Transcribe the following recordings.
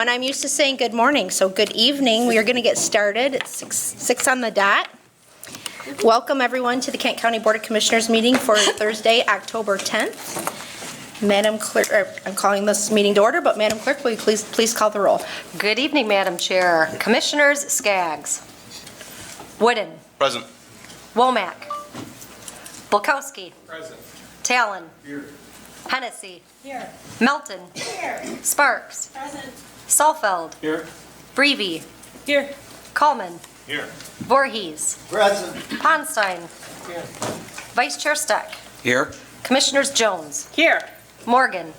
And I'm used to saying good morning, so good evening. We are going to get started. It's 6 on the dot. Welcome, everyone, to the Kent County Board of Commissioners meeting for Thursday, October 10th. Madam Clerk, I'm calling this meeting to order, but Madam Clerk, will you please call the roll? Good evening, Madam Chair. Commissioners Skaggs. Wooden. Present. Womack. Bulkowski. Present. Talon. Here. Hennessy. Here. Melton. Here. Sparks. Present. Salfeld. Here. Breevy. Here. Coleman. Here. Voorhees. Present. Ponstein. Here. Vice Chair Steck. Here. Commissioners Jones. Here. Morgan.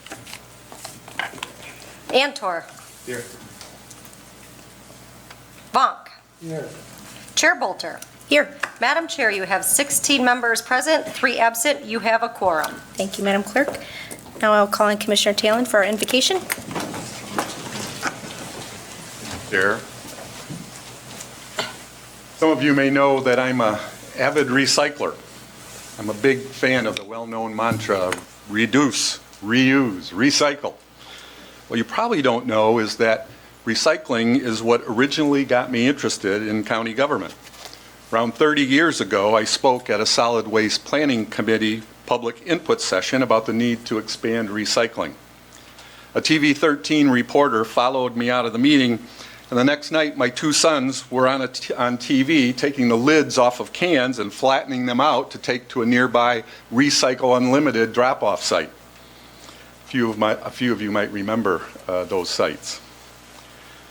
Antor. Here. Vonk. Here. Chair Bolter. Here. Madam Chair, you have 16 members present, 3 absent. You have a quorum. Thank you, Madam Clerk. Now I'll call on Commissioner Talon for our invocation. Here. Some of you may know that I'm an avid recycler. I'm a big fan of the well-known mantra, reduce, reuse, recycle. What you probably don't know is that recycling is what originally got me interested in county government. Around 30 years ago, I spoke at a solid waste planning committee public input session about the need to expand recycling. A TV 13 reporter followed me out of the meeting, and the next night my 2 sons were on TV taking the lids off of cans and flattening them out to take to a nearby Recycle Unlimited drop-off site. A few of you might remember those sites.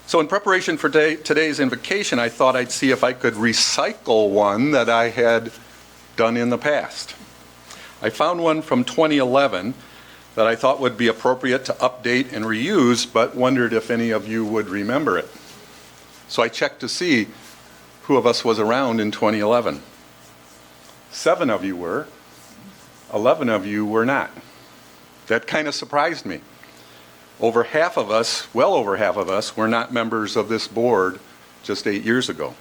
So in preparation for today's invocation, I thought I'd see if I could recycle one that I had done in the past. I found one from 2011 that I thought would be appropriate to update and reuse, but wondered if any of you would remember it. So I checked to see who of us was around in 2011. 7 of you were, 11 of you were not. That kind of surprised me. Over half of us, well over half of us, were not members of this board just 8 years ago.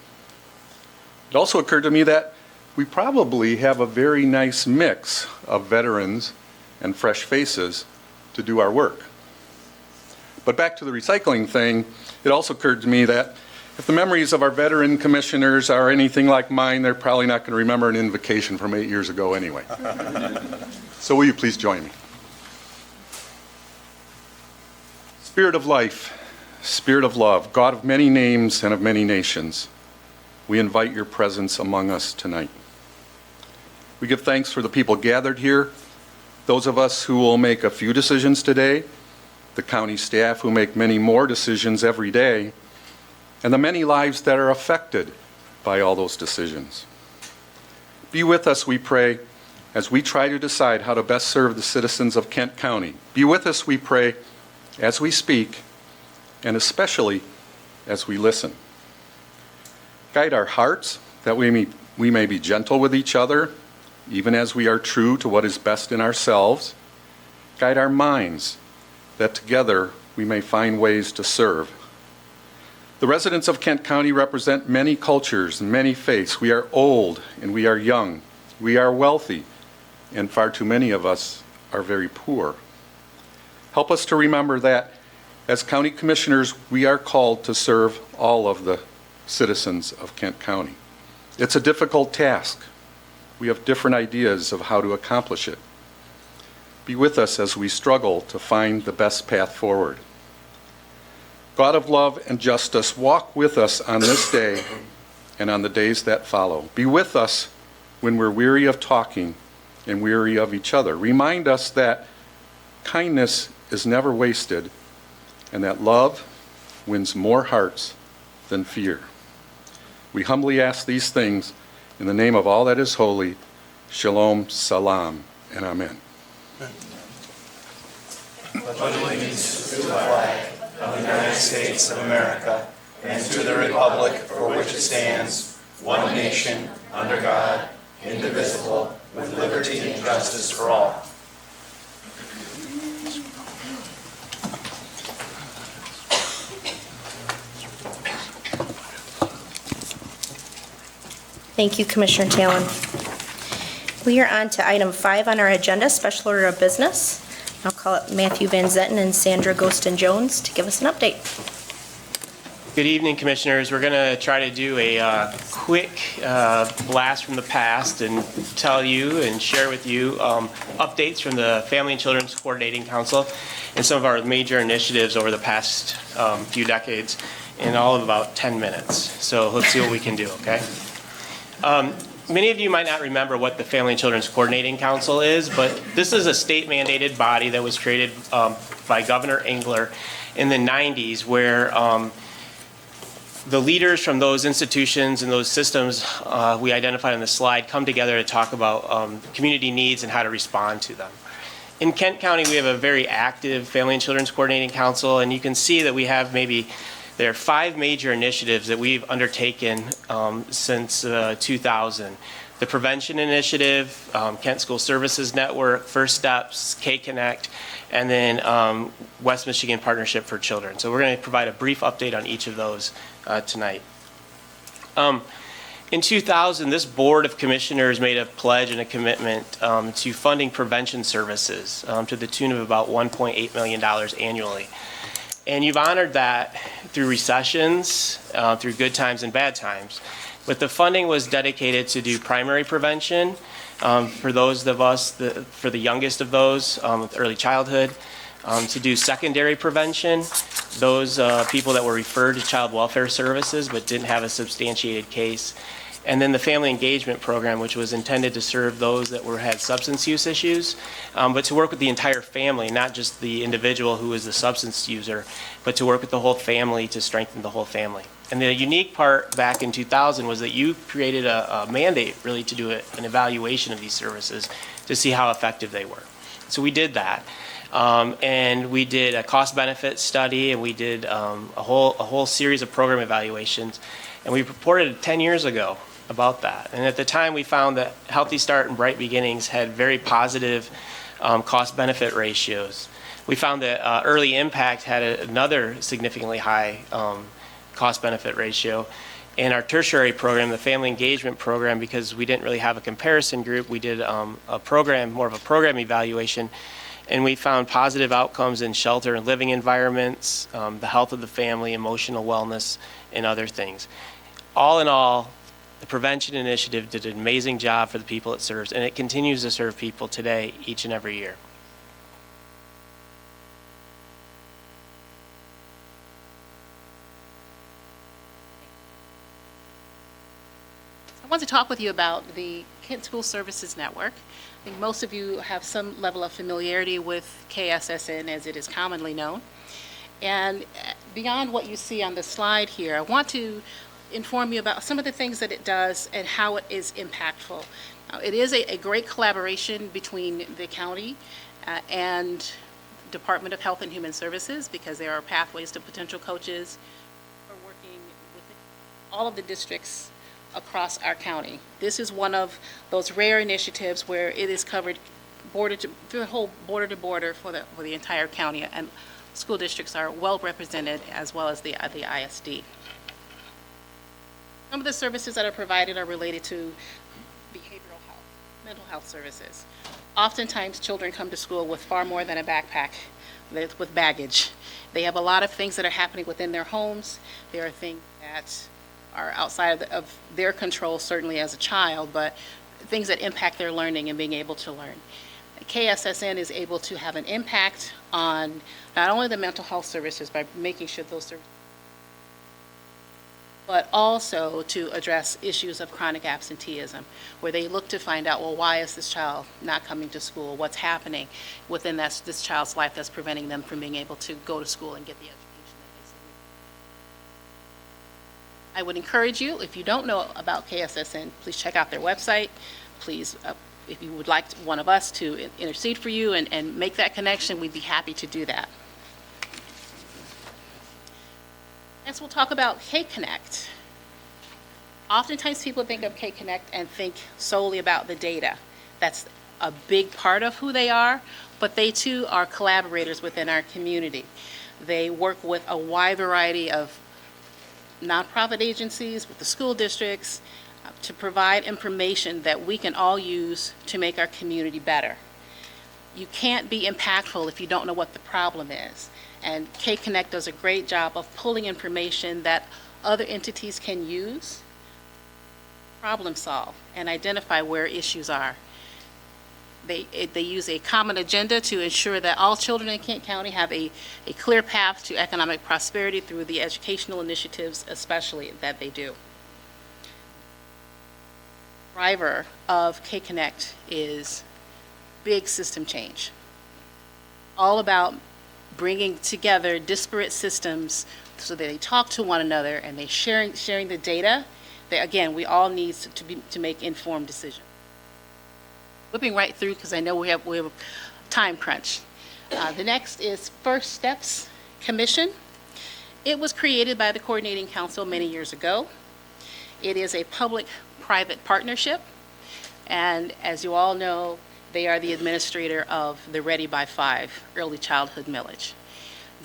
It also occurred to me that we probably have a very nice mix of veterans and fresh faces to do our work. But back to the recycling thing, it also occurred to me that if the memories of our veteran commissioners are anything like mine, they're probably not going to remember an invocation from 8 years ago anyway. So will you please join me? Spirit of life, Spirit of love, God of many names and of many nations, we invite your presence among us tonight. We give thanks for the people gathered here, those of us who will make a few decisions today, the county staff who make many more decisions every day, and the many lives that are affected by all those decisions. Be with us, we pray, as we try to decide how to best serve the citizens of Kent County. Be with us, we pray, as we speak, and especially as we listen. Guide our hearts that we may be gentle with each other, even as we are true to what is best in ourselves. Guide our minds that together we may find ways to serve. The residents of Kent County represent many cultures and many faiths. We are old and we are young. We are wealthy, and far too many of us are very poor. Help us to remember that as county commissioners, we are called to serve all of the citizens of Kent County. It's a difficult task. We have different ideas of how to accomplish it. Be with us as we struggle to find the best path forward. God of love and justice, walk with us on this day and on the days that follow. Be with us when we're weary of talking and weary of each other. Remind us that kindness is never wasted and that love wins more hearts than fear. We humbly ask these things in the name of all that is holy. Shalom, salam, and amen. Pledge allegiance to the flag of the United States of America and to the republic for which it stands, one nation, under God, indivisible, with liberty and justice for all. Thank you, Commissioner Talon. We are on to item 5 on our agenda, special order of business. I'll call up Matthew Van Zetten and Sandra Ghostin Jones to give us an update. Good evening, Commissioners. We're going to try to do a quick blast from the past and tell you and share with you updates from the Family and Children's Coordinating Council and some of our major initiatives over the past few decades in all of about 10 minutes. So let's see what we can do, okay? Many of you might not remember what the Family and Children's Coordinating Council is, but this is a state-mandated body that was created by Governor Engler in the 90s, where the leaders from those institutions and those systems we identified on the slide come together to talk about community needs and how to respond to them. In Kent County, we have a very active Family and Children's Coordinating Council, and you can see that we have there are 5 major initiatives that we've undertaken since 2000. The Prevention Initiative, Kent School Services Network, First Steps, K-Connect, and then West Michigan Partnership for Children. So we're going to provide a brief update on each of those tonight. In 2000, this Board of Commissioners made a pledge and a commitment to funding prevention services to the tune of about $1.8 million annually. And you've honored that through recessions, through good times and bad times. But the funding was dedicated to do primary prevention for those of us, for the youngest of those with early childhood, to do secondary prevention, those people that were referred to child welfare services but didn't have a substantiated case, and then the family engagement program, which was intended to serve those that had substance use issues, but to work with the entire family, not just the individual who is the substance user, but to work with the whole family to strengthen the whole family. And the unique part back in 2000 was that you created a mandate really to do an evaluation of these services to see how effective they were. So we did that. And we did a cost-benefit study, and we did a whole series of program evaluations. And we reported 10 years ago about that. And at the time, we found that Healthy Start and Bright Beginnings had very positive cost-benefit ratios. We found that Early Impact had another significantly high cost-benefit ratio. And our tertiary program, the Family Engagement Program, because we didn't really have a comparison group, we did a program, more of a program evaluation, and we found positive outcomes in shelter and living environments, the health of the family, emotional wellness, and other things. All in all, the Prevention Initiative did an amazing job for the people it serves, and it continues to serve people today, each and every year. I want to talk with you about the Kent School Services Network. I think most of you have some level of familiarity with KSSN, as it is commonly known. And beyond what you see on the slide here, I want to inform you about some of the things that it does and how it is impactful. It is a great collaboration between the county and Department of Health and Human Services, because there are pathways to potential coaches. We're working with all of the districts across our county. This is one of those rare initiatives where it is covered through the whole border to border for the entire county, and school districts are well represented, as well as the ISD. Some of the services that are provided are related to behavioral health, mental health services. Oftentimes, children come to school with far more than a backpack, with baggage. They have a lot of things that are happening within their homes. There are things that are outside of their control, certainly as a child, but things that impact their learning and being able to learn. KSSN is able to have an impact on not only the mental health services by making sure those services, but also to address issues of chronic absenteeism, where they look to find out, well, why is this child not coming to school? What's happening within this child's life that's preventing them from being able to go to school and get the education that they seek? I would encourage you, if you don't know about KSSN, please check out their website. Please, if you would like one of us to intercede for you and make that connection, we'd be happy to do that. Next, we'll talk about K-Connect. Oftentimes, people think of K-Connect and think solely about the data. That's a big part of who they are, but they too are collaborators within our community. They work with a wide variety of nonprofit agencies, with the school districts, to provide information that we can all use to make our community better. You can't be impactful if you don't know what the problem is. And K-Connect does a great job of pulling information that other entities can use, problem solve, and identify where issues are. They use a common agenda to ensure that all children in Kent County have a clear path to economic prosperity through the educational initiatives especially that they do. Driver of K-Connect is big system change. All about bringing together disparate systems so that they talk to one another and they sharing the data that, again, we all need to make informed decisions. Whipping right through because I know we have a time crunch. The next is First Steps Commission. It was created by the Coordinating Council many years ago. It is a public-private partnership, and as you all know, they are the administrator of the Ready by 5 Early Childhood Millage.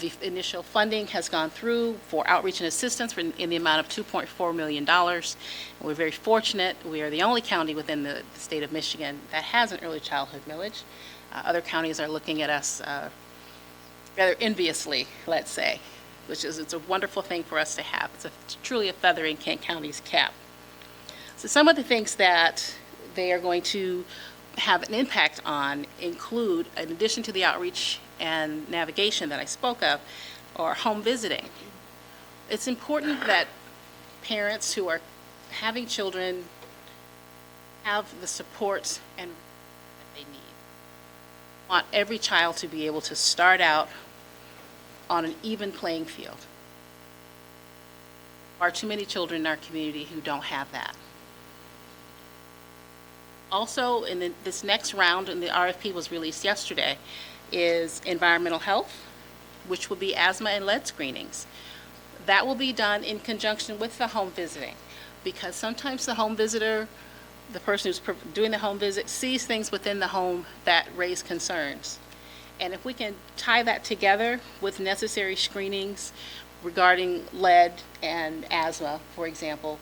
The initial funding has gone through for outreach and assistance in the amount of $2.4 million. And we're very fortunate. We are the only county within the state of Michigan that has an early childhood millage. Other counties are looking at us rather enviously, let's say, it's a wonderful thing for us to have. It's truly a feather in Kent County's cap. So some of the things that they are going to have an impact on include, in addition to the outreach and navigation that I spoke of, or home visiting. It's important that parents who are having children have the supports and that they need. I want every child to be able to start out on an even playing field. There are too many children in our community who don't have that. Also, in this next round, and the RFP was released yesterday, is environmental health, which will be asthma and lead screenings. That will be done in conjunction with the home visiting, because sometimes the home visitor, the person who's doing the home visit, sees things within the home that raise concerns. And if we can tie that together with necessary screenings regarding lead and asthma, for example,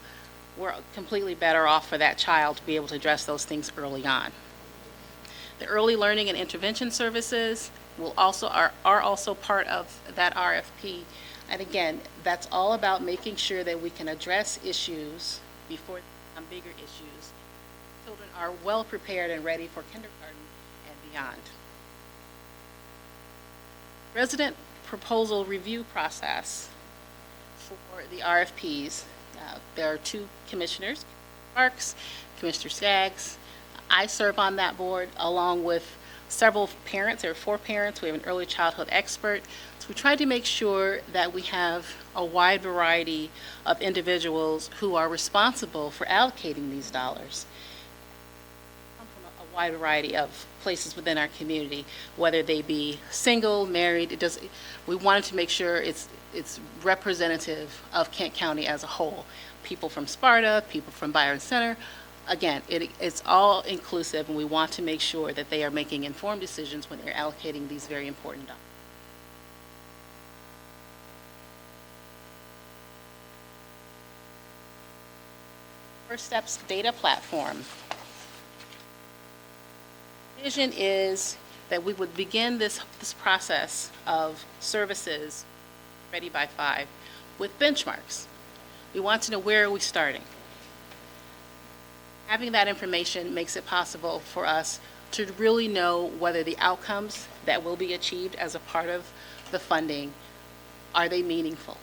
we're completely better off for that child to be able to address those things early on. The early learning and intervention services are also part of that RFP. And again, that's all about making sure that we can address issues before they become bigger issues. Children are well prepared and ready for kindergarten and beyond. Resident proposal review process for the RFPs. There are 2 commissioners, Parks, Commissioner Skaggs. I serve on that board along with several parents. There are 4 parents. We have an early childhood expert. So we try to make sure that we have a wide variety of individuals who are responsible for allocating these dollars. Come from a wide variety of places within our community, whether they be single, married. We wanted to make sure it's representative of Kent County as a whole. People from Sparta, people from Byron Center. Again, it's all inclusive, and we want to make sure that they are making informed decisions when they're allocating these very important dollars. First Steps data platform. Vision is that we would begin this process of services Ready by 5 with benchmarks. We want to know, where are we starting? Having that information makes it possible for us to really know whether the outcomes that will be achieved as a part of the funding, are they meaningful?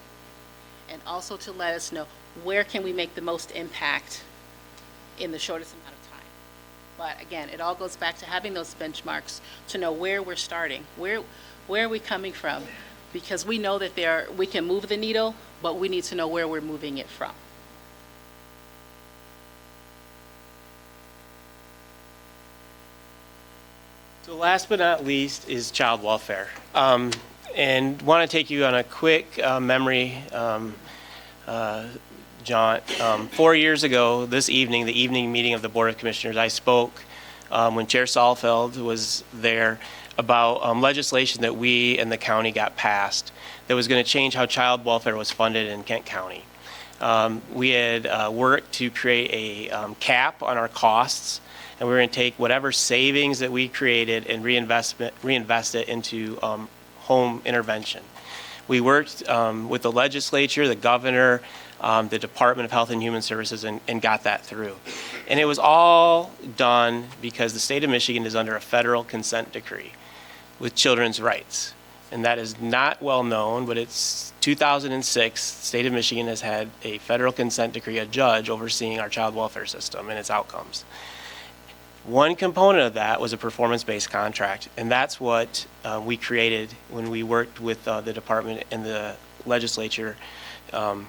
And also to let us know, where can we make the most impact in the shortest amount of time? But again, it all goes back to having those benchmarks to know where we're starting, where are we coming from? Because we know that we can move the needle, but we need to know where we're moving it from. So last but not least is child welfare. And want to take you on a quick memory jaunt. 4 years ago, this evening, the evening meeting of the Board of Commissioners, I spoke when Chair Salfeld was there about legislation that we and the county got passed that was going to change how child welfare was funded in Kent County. We had worked to create a cap on our costs, and we were going to take whatever savings that we created and reinvest it into home intervention. We worked with the legislature, the governor, the Department of Health and Human Services, and got that through. And it was all done because the state of Michigan is under a federal consent decree with children's rights. And that is not well known, but it's 2006, the state of Michigan has had a federal consent decree, a judge overseeing our child welfare system and its outcomes. One component of that was a performance-based contract, and that's what we created when we worked with the department and the legislature. Like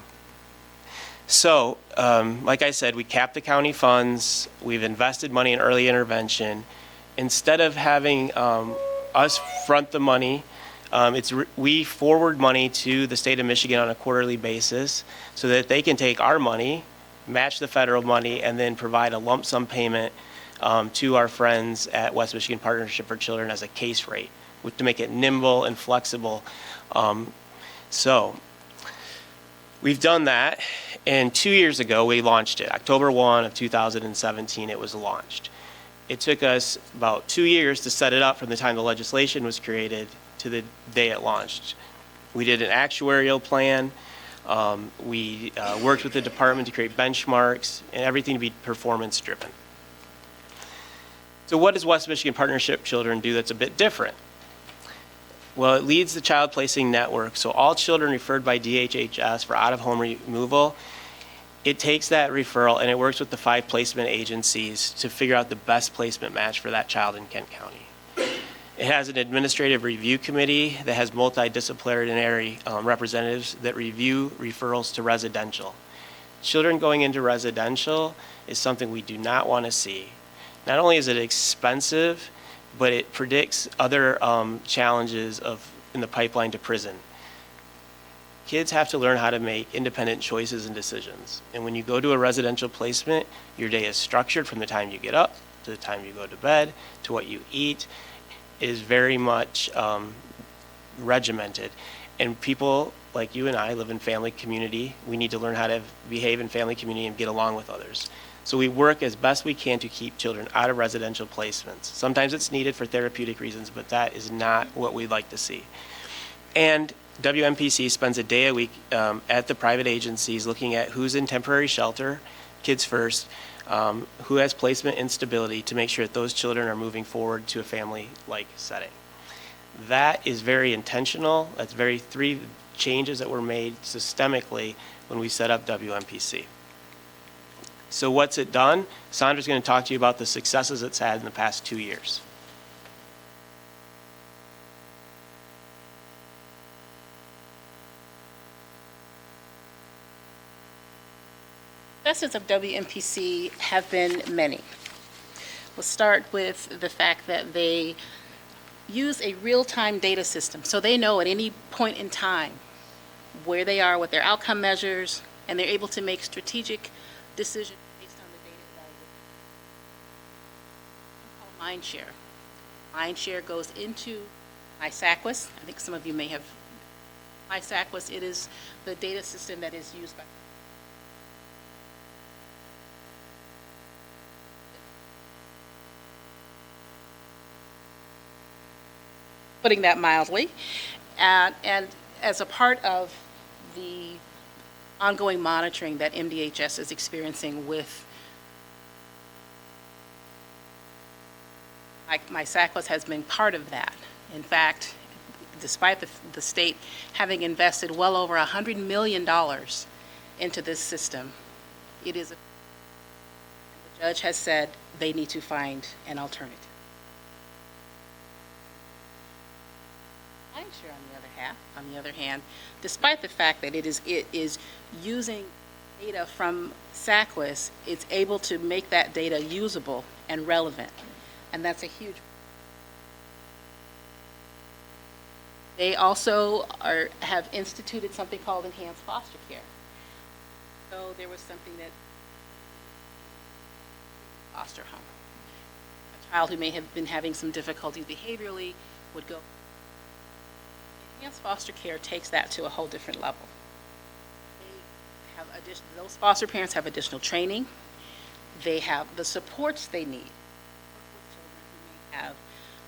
I said, we capped the county funds, we've invested money in early intervention. Instead of having us front the money, we forward money to the state of Michigan on a quarterly basis so that they can take our money, match the federal money, and then provide a lump sum payment to our friends at West Michigan Partnership for Children as a case rate, to make it nimble and flexible. We've done that, and 2 years ago we launched it. October 1 of 2017 it was launched. It took us about 2 years to set it up from the time the legislation was created to the day it launched. We did an actuarial plan. We worked with the department to create benchmarks and everything to be performance driven. So what does West Michigan Partnership Children do that's a bit different? Well, it leads the child placing network. So all children referred by DHHS for out-of-home removal, it takes that referral and it works with the 5 placement agencies to figure out the best placement match for that child in Kent County. It has an administrative review committee that has multidisciplinary representatives that review referrals to residential. Children going into residential is something we do not want to see. Not only is it expensive, but it predicts other challenges in the pipeline to prison. Kids have to learn how to make independent choices and decisions. And when you go to a residential placement, your day is structured from the time you get up to the time you go to bed to what you eat. It is very much regimented. And people like you and I live in family community. We need to learn how to behave in family community and get along with others. So we work as best we can to keep children out of residential placements. Sometimes it's needed for therapeutic reasons, but that is not what we'd like to see. And WMPC spends a day a week at the private agencies looking at who's in temporary shelter, Kids First, who has placement instability to make sure that those children are moving forward to a family-like setting. That is very intentional. That's 3 changes that were made systemically when we set up WMPC. So what's it done? Sandra's going to talk to you about the successes it's had in the past 2 years. Successes of WMPC have been many. We'll start with the fact that they use a real-time data system, so they know at any point in time where they are with their outcome measures, and they're able to make strategic decisions based on the data available. Mindshare goes into MySACWIS. I think some of you may have MySACWIS. It is the data system that is used by putting that mildly. And as a part of the ongoing monitoring that MDHS is experiencing with MySACWIS has been part of that. In fact, despite the state having invested well over $100 million into this system, the judge has said they need to find an alternative. Mindshare, on the other hand, despite the fact that it is using data from SACWIS, it's able to make that data usable and relevant, and that's a huge. They also have instituted something called enhanced foster care. So there was something that foster home. A child who may have been having some difficulties behaviorally would go. Enhanced foster care takes that to a whole different level. Those foster parents have additional training. They have the supports they need. Children who may have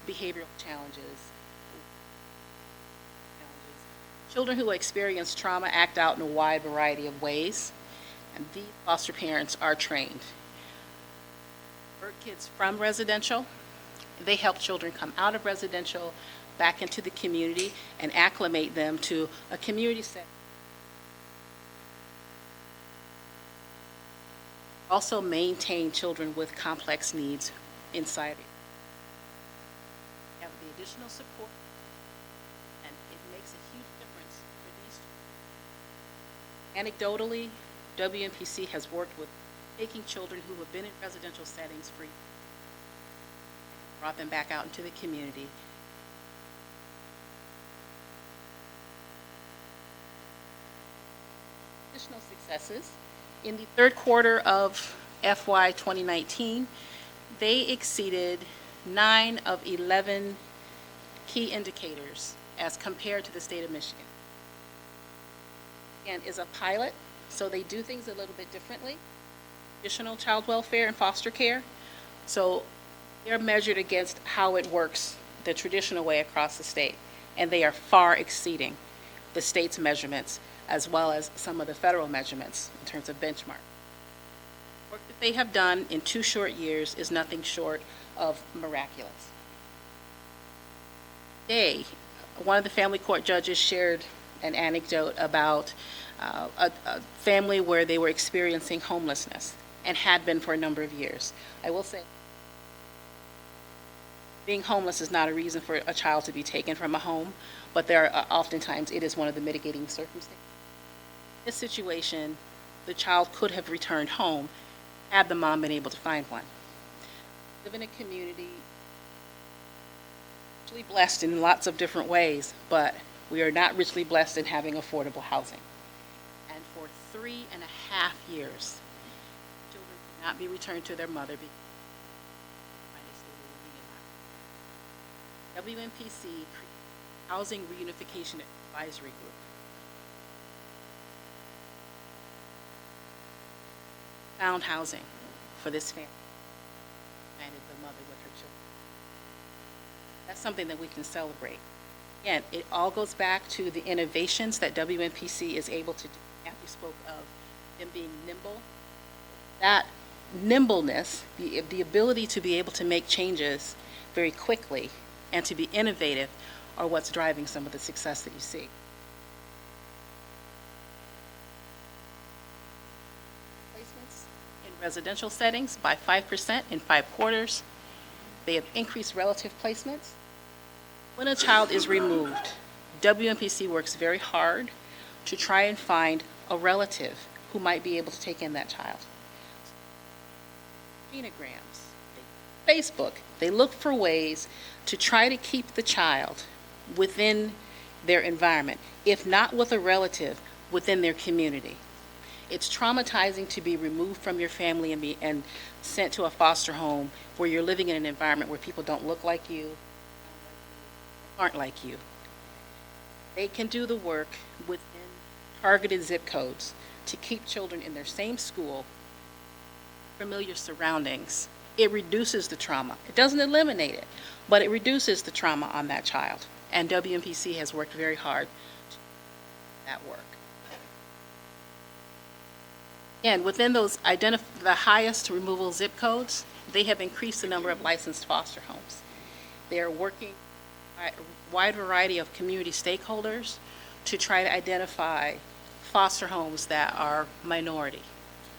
behavioral challenges, Children who experience trauma act out in a wide variety of ways, and these foster parents are trained. Convert kids from residential, they help children come out of residential, back into the community, and acclimate them to a community setting. Also maintain children with complex needs inside it. Have the additional support, and it makes a huge difference for these children. Anecdotally, WNPC has worked with taking children who have been in residential settings for years, brought them back out into the community. Additional successes. In the third quarter of FY 2019, they exceeded 9 of 11 key indicators as compared to the state of Michigan. And is a pilot, so they do things a little bit differently. Traditional child welfare and foster care. So they're measured against how it works the traditional way across the state, and they are far exceeding the state's measurements as well as some of the federal measurements in terms of benchmark. Work that they have done in 2 short years is nothing short of miraculous. Today, one of the family court judges shared an anecdote about a family where they were experiencing homelessness and had been for a number of years. I will say, being homeless is not a reason for a child to be taken from a home, but there are oftentimes it is one of the mitigating circumstances. In this situation, the child could have returned home had the mom been able to find one. Live in a community richly blessed in lots of different ways, but we are not richly blessed in having affordable housing. And for 3.5 years, children could not be returned to their mother because WNPC created a Housing Reunification Advisory Group. Found housing for this family and the mother with her children. That's something that we can celebrate. Again, it all goes back to the innovations that WNPC is able to do. Kathy spoke of them being nimble. That nimbleness, the ability to be able to make changes very quickly and to be innovative are what's driving some of the success that you see. Placements in residential settings by 5% in 5 quarters. They have increased relative placements. When a child is removed, WNPC works very hard to try and find a relative who might be able to take in that child. Genograms, Facebook, they look for ways to try to keep the child within their environment, if not with a relative, within their community. It's traumatizing to be removed from your family and sent to a foster home where you're living in an environment where people don't look like you, aren't like you. They can do the work within targeted zip codes to keep children in their same school, familiar surroundings. It reduces the trauma. It doesn't eliminate it, but it reduces the trauma on that child. And WNPC has worked very hard to do that work. And within those the highest removal zip codes, they have increased the number of licensed foster homes. They are working with a wide variety of community stakeholders to try to identify foster homes that are minority,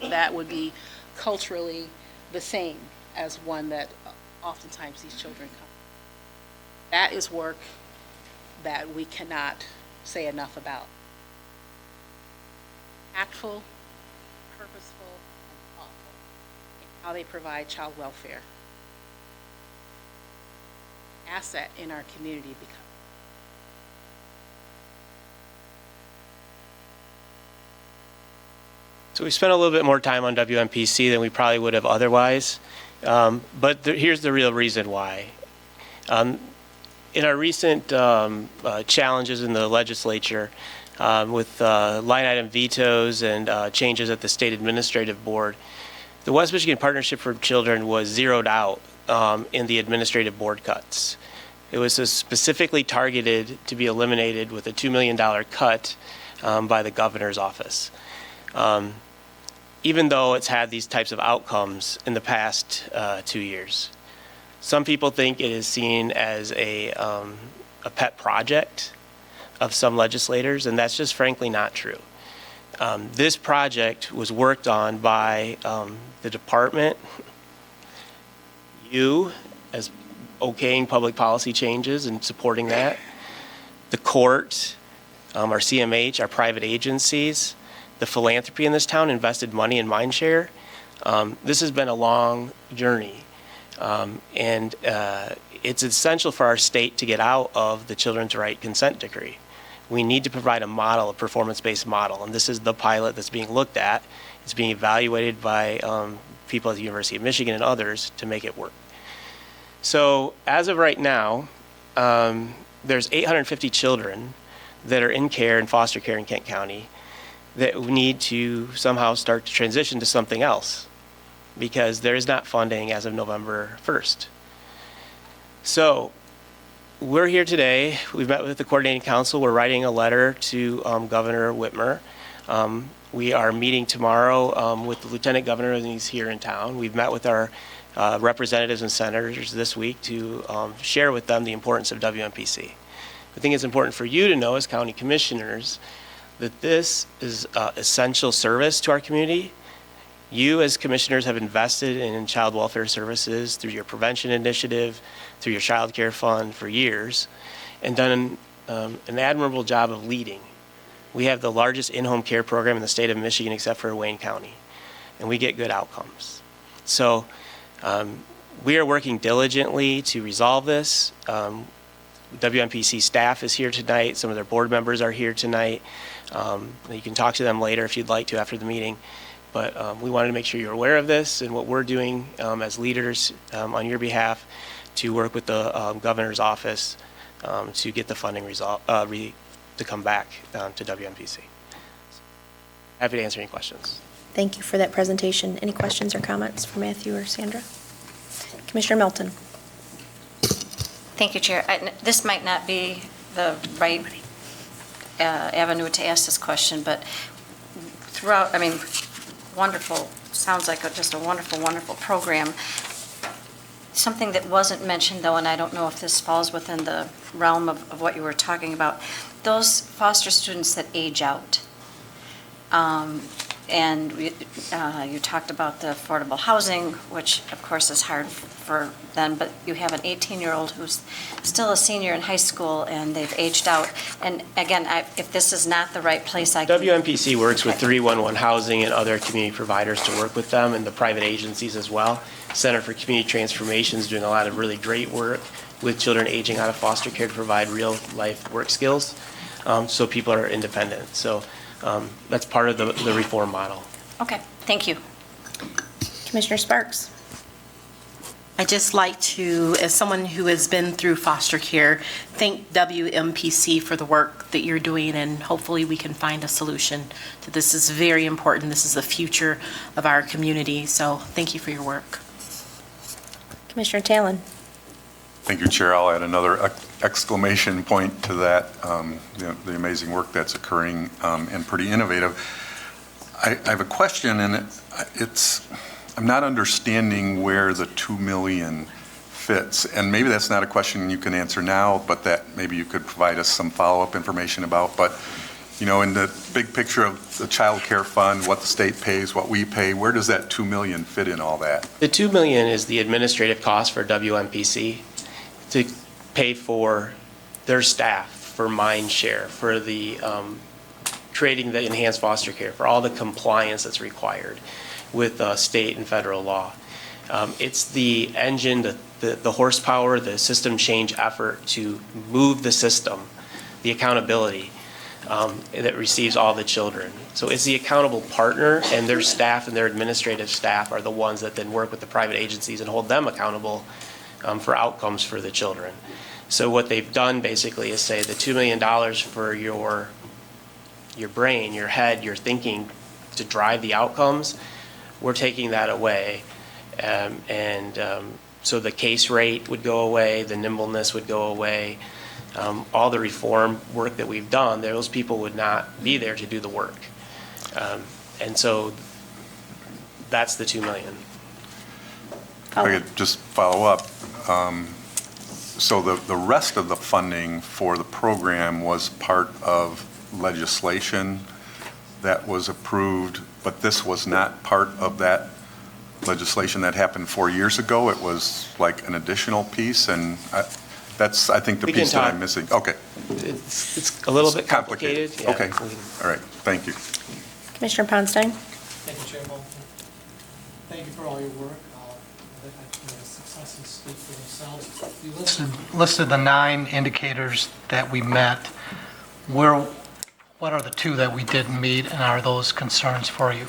that would be culturally the same as one that oftentimes these children come. That is work that we cannot say enough about. Actful, purposeful, and thoughtful in how they provide child welfare. Asset in our community because So we spent a little bit more time on WNPC than we probably would have otherwise. But here's the real reason why. In our recent challenges in the legislature with line item vetoes and changes at the state administrative board, the West Michigan Partnership for Children was zeroed out in the administrative board cuts. It was specifically targeted to be eliminated with a $2 million cut by the governor's office. Even though it's had these types of outcomes in the past 2 years. Some people think it is seen as a pet project of some legislators, and that's just frankly not true. This project was worked on by the department, you as okaying public policy changes and supporting that, the court, our CMH, our private agencies, the philanthropy in this town invested money in Mindshare. This has been a long journey, and it's essential for our state to get out of the Children's Right consent decree. We need to provide a model, a performance-based model, and this is the pilot that's being looked at. It's being evaluated by people at the University of Michigan and others to make it work. So as of right now, there's 850 children that are in care and foster care in Kent County that we need to somehow start to transition to something else because there is not funding as of November 1st. So we're here today. We've met with the coordinating council. We're writing a letter to Governor Whitmer. We are meeting tomorrow with the lieutenant governor, and he's here in town. We've met with our representatives and senators this week to share with them the importance of WMPC. I think it's important for you to know as county commissioners that this is essential service to our community. You as commissioners have invested in child welfare services through your prevention initiative, through your child care fund for years, and done an admirable job of leading. We have the largest in-home care program in the state of Michigan except for Wayne County, and we get good outcomes. So we are working diligently to resolve this. WMPC staff is here tonight. Some of their board members are here tonight. You can talk to them later if you'd like to after the meeting. But we wanted to make sure you're aware of this and what we're doing as leaders on your behalf to work with the governor's office to get the funding to come back to WMPC. Happy to answer any questions. Thank you for that presentation. Any questions or comments for Matthew or Sandra? Commissioner Milton. Thank you, Chair. This might not be the right avenue to ask this question, but throughout, I mean, wonderful, sounds like just a wonderful, wonderful program. Something that wasn't mentioned, though, and I don't know if this falls within the realm of what you were talking about, those foster students that age out. And you talked about the affordable housing, which of course is hard for them, but you have an 18-year-old who's still a senior in high school and they've aged out. And again, if this is not the right place, I can... WMPC works with 311 Housing and other community providers to work with them and the private agencies as well. Center for Community Transformation is doing a lot of really great work with children aging out of foster care to provide real life work skills so people are independent. So that's part of the reform model. Okay, thank you. Commissioner Sparks. I'd just like to, as someone who has been through foster care, thank WMPC for the work that you're doing, and hopefully we can find a solution to this. This is very important. This is the future of our community, so thank you for your work. Commissioner Talon. Thank you, Chair. I'll add another exclamation point to that, the amazing work that's occurring and pretty innovative. I have a question, and I'm not understanding where the $2 million fits. And maybe that's not a question you can answer now, but that maybe you could provide us some follow-up information about. But, you know, in the big picture of the child care fund, what the state pays, what we pay, where does that $2 million fit in all that? The $2 million is the administrative cost for WMPC to pay for their staff, for Mindshare, for the creating the enhanced foster care, for all the compliance that's required with state and federal law. It's the engine, the horsepower, the system change effort to move the system, the accountability that receives all the children. So it's the accountable partner, and their staff and their administrative staff are the ones that then work with the private agencies and hold them accountable for outcomes for the children. So what they've done basically is say the $2 million for your brain, your head, your thinking to drive the outcomes, we're taking that away and So the case rate would go away, the nimbleness would go away, all the reform work that we've done, those people would not be there to do the work. And so that's the 2 million. If I could just follow up. So the rest of the funding for the program was part of legislation that was approved, but this was not part of that legislation that happened 4 years ago. It was like an additional piece, and that's, I think, the We can piece that I'm talk. missing. Okay. It's a little bit complicated. Yeah. Okay, all right, thank you. Commissioner Ponstein? Thank you, Chair Bolton. Thank you for all your work. I think the successes speak for themselves. You listed the 9 indicators that we met. What are the 2 that we didn't meet, and are those concerns for you?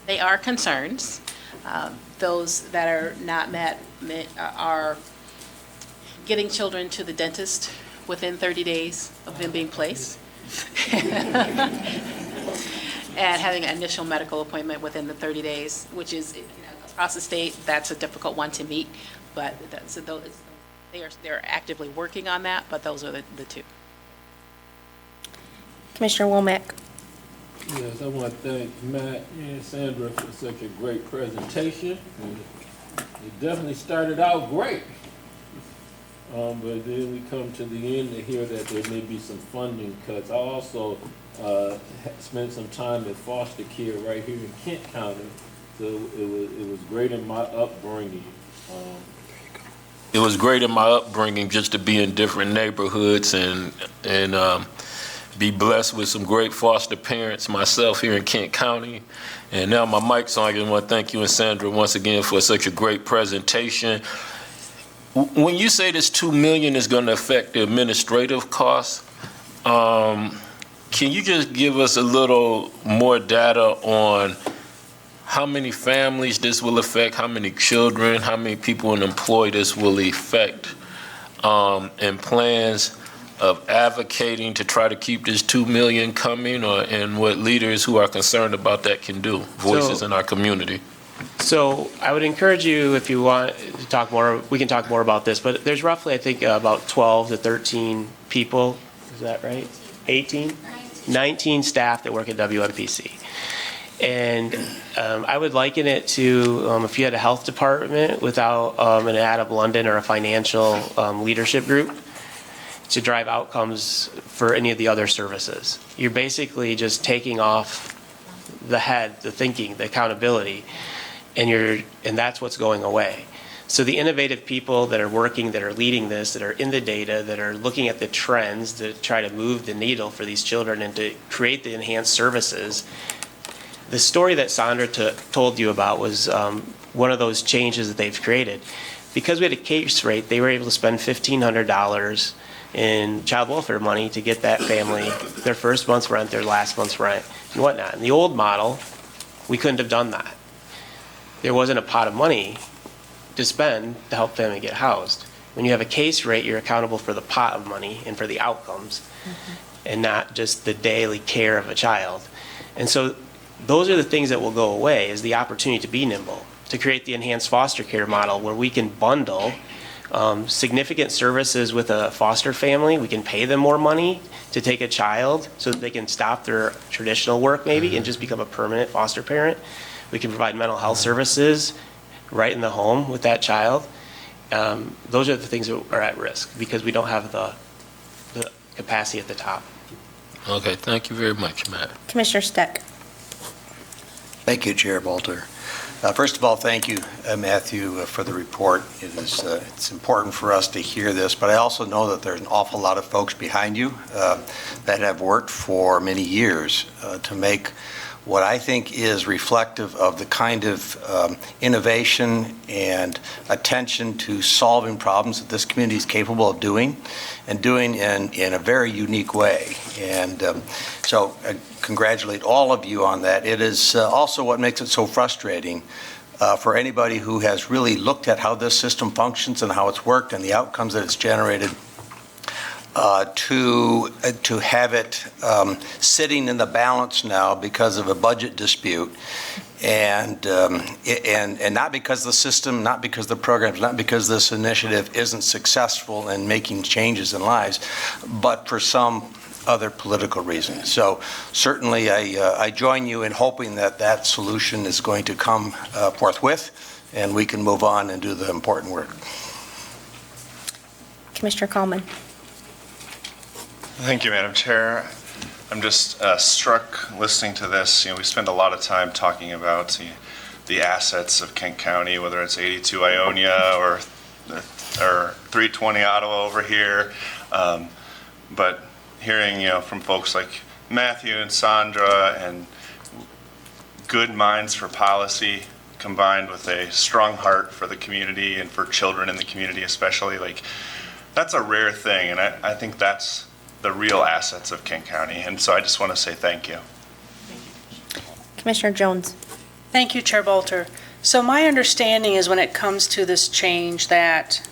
They are concerns. Those that are not met are getting children to the dentist within 30 days of them being placed, and having an initial medical appointment within the 30 days, which is, across the state, that's a difficult one to meet, but they're actively working on that, but those are the 2. Commissioner Womack? Yes, I want to thank Matt and Sandra for such a great presentation. And it definitely started out great. But then we come to the end to hear that there may be some funding cuts. I also spent some time at foster care right here in Kent County, so it was great in my upbringing. It was great in my upbringing just to be in different neighborhoods and be blessed with some great foster parents myself here in Kent County. And now my mic's on. I just want to thank you and Sandra once again for such a great presentation. When you say this $2 million is going to affect the administrative costs, can you just give us a little more data on how many families this will affect, how many children, how many people employed this will affect, and plans of advocating to try to keep this $2 million coming, and what leaders who are concerned about that can do, voices in our community? So I would encourage you, if you want to talk more, we can talk more about this, but there's roughly, I think, about 12 to 13 people, is that right? 18? 19 staff that work at WMPC. And I would liken it to if you had a health department without an ad of London or a financial leadership group to drive outcomes for any of the other services. You're basically just taking off the head, the thinking, the accountability, and that's what's going away. So the innovative people that are working, that are leading this, that are in the data, that are looking at the trends to try to move the needle for these children and to create the enhanced services. The story that Sandra told you about was one of those changes that they've created. Because we had a case rate, they were able to spend $1,500 in child welfare money to get that family their first month's rent, their last month's rent, and whatnot. In the old model, we couldn't have done that. There wasn't a pot of money to spend to help family get housed. When you have a case rate, you're accountable for the pot of money and for the outcomes, and not just the daily care of a child. And so those are the things that will go away, is the opportunity to be nimble, to create the enhanced foster care model where we can bundle significant services with a foster family. We can pay them more money to take a child so that they can stop their traditional work maybe and just become a permanent foster parent. We can provide mental health services right in the home with that child. Those are the things that are at risk because we don't have the capacity at the top. Okay, thank you very much, Matt. Commissioner Steck? Thank you, Chair Bolter. First of all, thank you, Matthew, for the report. It's important for us to hear this, but I also know that there's an awful lot of folks behind you that have worked for many years to make what I think is reflective of the kind of innovation and attention to solving problems that this community is capable of doing, and doing in a very unique way. And so I congratulate all of you on that. It is also what makes it so frustrating for anybody who has really looked at how this system functions and how it's worked and the outcomes that it's generated. to have it sitting in the balance now because of a budget dispute. And not because the system, not because the programs, not because this initiative isn't successful in making changes in lives, but for some other political reasons. So certainly I join you in hoping that that solution is going to come forthwith, and we can move on and do the important work. Commissioner Coleman. Thank you, Madam Chair. I'm just struck listening to this. We spend a lot of time talking about the assets of Kent County, whether it's 82 Ionia or 320 Ottawa over here. But hearing, from folks like Matthew and Sandra and good minds for policy combined with a strong heart for the community and for children in the community especially, that's a rare thing. And I think that's the real assets of Kent County. And so I just want to say thank you. Commissioner Jones. Thank you, Chair Bolter. So my understanding is when it comes to this change that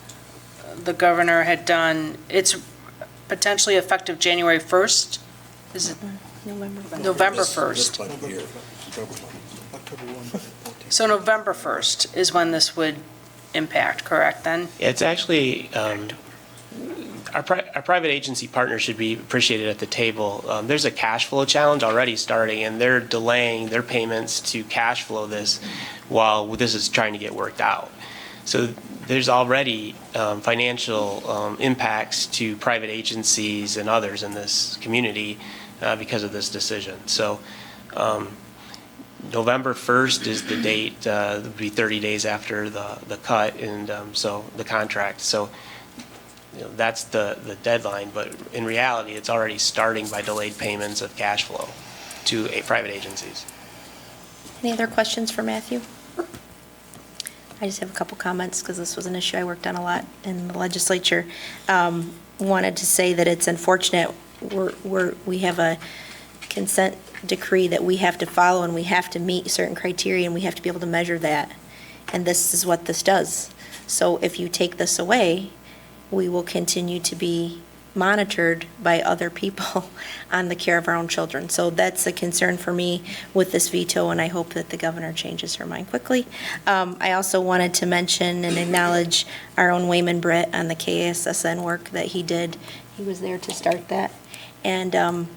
the governor had done, it's potentially effective January 1st? Is it November 1st? So November 1st is when this would impact, correct then? It's actually, our private agency partners should be appreciated at the table. There's a cash flow challenge already starting, and they're delaying their payments to cash flow this while this is trying to get worked out. So there's already financial impacts to private agencies and others in this community because of this decision. So November 1st is the date. It would be 30 days after the cut, and so the contract. So that's the deadline, but in reality, it's already starting by delayed payments of cash flow to private agencies. Any other questions for Matthew? I just have a couple comments because this was an issue I worked on a lot in the legislature. Wanted to say that it's unfortunate we have a consent decree that we have to follow, and we have to meet certain criteria, and we have to be able to measure that. And this is what this does. So if you take this away, we will continue to be monitored by other people on the care of our own children. So that's a concern for me with this veto, and I hope that the governor changes her mind quickly. I also wanted to mention and acknowledge our own Wayman Britt on the KSSN work that he did. He was there to start that. And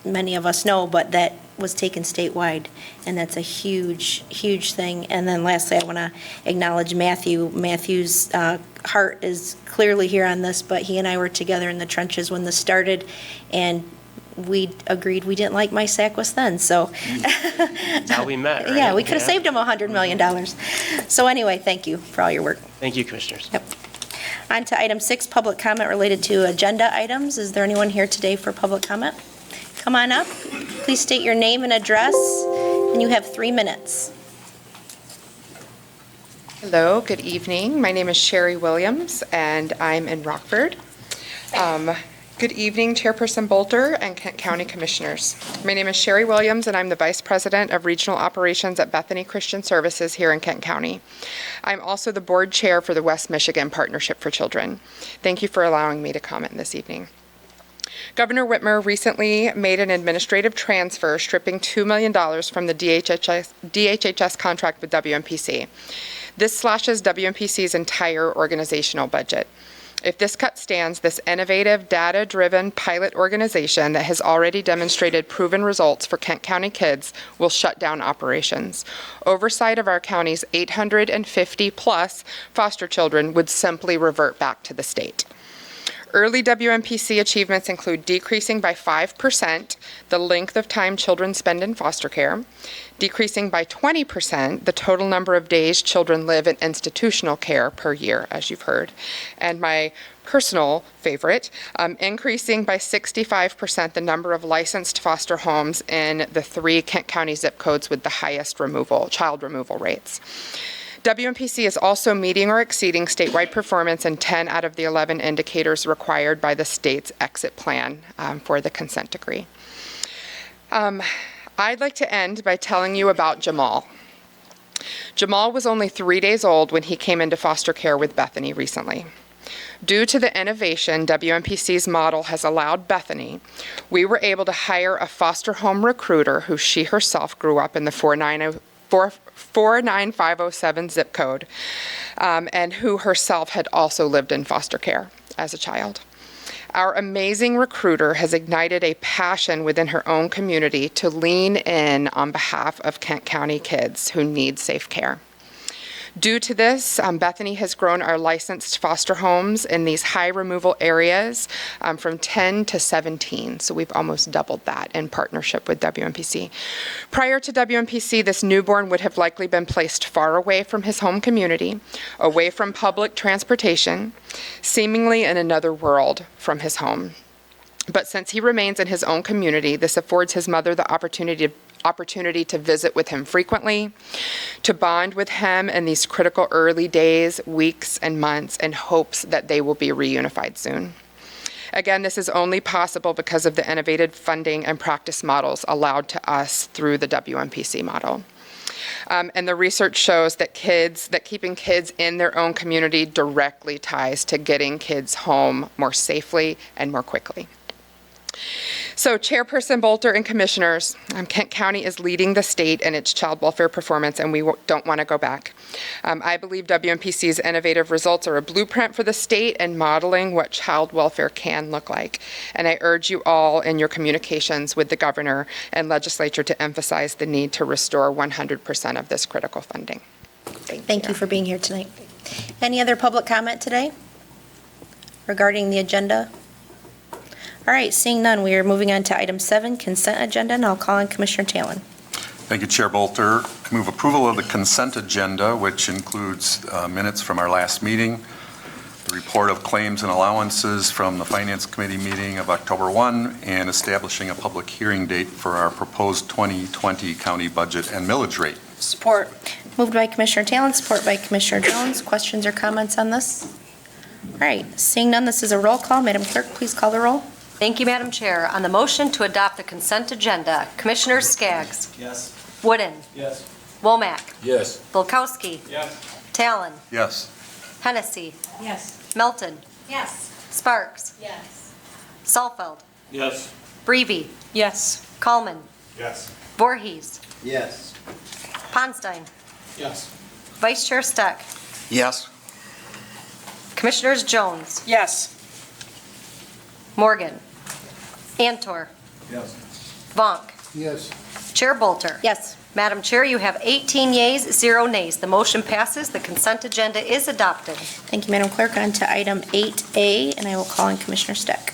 many of us know, but that was taken statewide, and that's a huge, huge thing. And then lastly, I want to acknowledge Matthew. Matthew's heart is clearly here on this, but he and I were together in the trenches when this started, and we agreed we didn't like MySAC then, so. That's how we met, right? Yeah, we could have saved him $100 million. So anyway, thank you for all your work. Thank you, Commissioners. Yep. On to item 6, public comment related to agenda items. Is there anyone here today for public comment? Come on up. Please state your name and address, and you have 3 minutes. Hello, good evening. My name is Sherry Williams, and I'm in Rockford. Good evening, Chairperson Bolter and Kent County Commissioners. My name is Sherry Williams, and I'm the Vice President of Regional Operations at Bethany Christian Services here in Kent County. I'm also the Board Chair for the West Michigan Partnership for Children. Thank you for allowing me to comment this evening. Governor Whitmer recently made an administrative transfer stripping $2 million from the DHHS contract with WMPC. This slashes WMPC's entire organizational budget. If this cut stands, this innovative, data-driven pilot organization that has already demonstrated proven results for Kent County kids will shut down operations. Oversight of our county's 850-plus foster children would simply revert back to the state. Early WMPC achievements include decreasing by 5% the length of time children spend in foster care, decreasing by 20% the total number of days children live in institutional care per year, as you've heard, and my personal favorite, increasing by 65% the number of licensed foster homes in the 3 Kent County zip codes with the highest child removal rates. WMPC is also meeting or exceeding statewide performance in 10 out of the 11 indicators required by the state's exit plan for the consent decree. I'd like to end by telling you about Jamal. Jamal was only 3 days old when he came into foster care with Bethany recently. Due to the innovation WMPC's model has allowed Bethany, we were able to hire a foster home recruiter who she herself grew up in the 49507 zip code, and who herself had also lived in foster care as a child. Our amazing recruiter has ignited a passion within her own community to lean in on behalf of Kent County kids who need safe care. Due to this, Bethany has grown our licensed foster homes in these high removal areas from 10 to 17. So we've almost doubled that in partnership with WMPC. Prior to WMPC, this newborn would have likely been placed far away from his home community, away from public transportation, seemingly in another world from his home. But since he remains in his own community, this affords his mother the opportunity to visit with him frequently, to bond with him in these critical early days, weeks, and months in hopes that they will be reunified soon. Again, this is only possible because of the innovative funding and practice models allowed to us through the WMPC model. And the research shows that keeping kids in their own community directly ties to getting kids home more safely and more quickly. So Chairperson Bolter and Commissioners, Kent County is leading the state in its child welfare performance, and we don't want to go back. I believe WMPC's innovative results are a blueprint for the state and modeling what child welfare can look like. And I urge you all in your communications with the governor and legislature to emphasize the need to restore 100% of this critical funding. Thank you for being here tonight. Any other public comment today regarding the agenda? All right, seeing none, we are moving on to item 7, consent agenda, and I'll call on Commissioner Talon. Thank you, Chair Bolter. Move approval of the consent agenda, which includes minutes from our last meeting, the report of claims and allowances from the Finance Committee meeting of October 1, and establishing a public hearing date for our proposed 2020 county budget and millage rate. Support. Moved by Commissioner Talon, support by Commissioner Jones. Questions or comments on this? All right, seeing none, this is a roll call. Madam Clerk, please call the roll. Thank you, Madam Chair. On the motion to adopt the consent agenda, Commissioners Skaggs. Yes. Wooden. Yes. Womack. Yes. Bilkowski. Yes. Talon. Yes. Hennessy. Yes. Melton. Yes. Sparks. Yes. Salfeld. Yes. Breeby. Yes. Coleman. Yes. Voorhees. Yes. Ponstein. Yes. Vice Chair Steck. Yes. Commissioners Jones. Yes. Morgan. Antor. Yes. Vonk. Yes. Chair Bolter. Yes. Madam Chair, you have 18 yeas, 0 nays. The motion passes. The consent agenda is adopted. Thank you, Madam Clerk. On to item 8A, and I will call on Commissioner Steck.